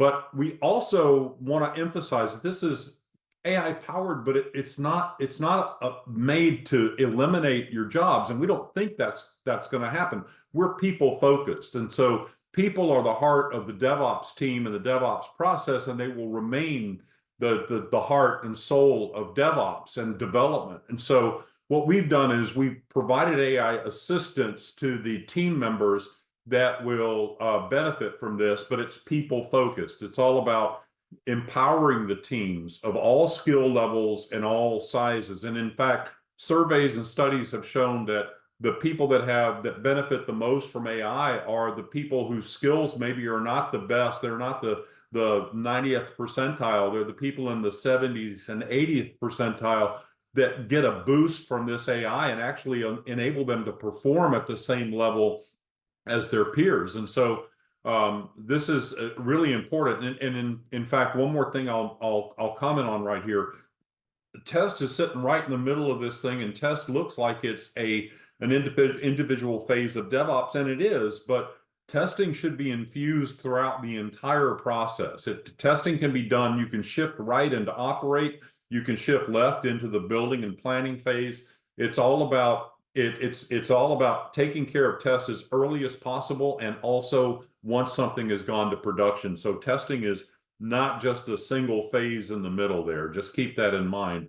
But we also want to emphasize that this is AI powered, but it's not made to eliminate your jobs, and we don't think that's going to happen. We're people focused, and so people are the heart of the DevOps team and the DevOps process, and they will remain the heart and soul of DevOps and development. And so what we've done is we've provided AI assistance to the team members that will benefit from this, but it's people focused. It's all about empowering the teams of all skill levels and all sizes. And in fact, surveys and studies have shown that the people that benefit the most from AI are the people whose skills maybe are not the best. They're not the 90th percentile. They're the people in the 70s and 80th percentile that get a boost from this AI and actually enable them to perform at the same level as their peers. And so this is really important. And in fact, one more thing I'll comment on right here. The test is sitting right in the middle of this thing, and test looks like it's an individual phase of DevOps, and it is, but testing should be infused throughout the entire process. Testing can be done, you can shift right into operate, you can shift left into the building and planning phase. It's all about it's all about taking care of tests as early as possible, and also once something has gone to production. So testing is not just a single phase in the middle there. Just keep that in mind.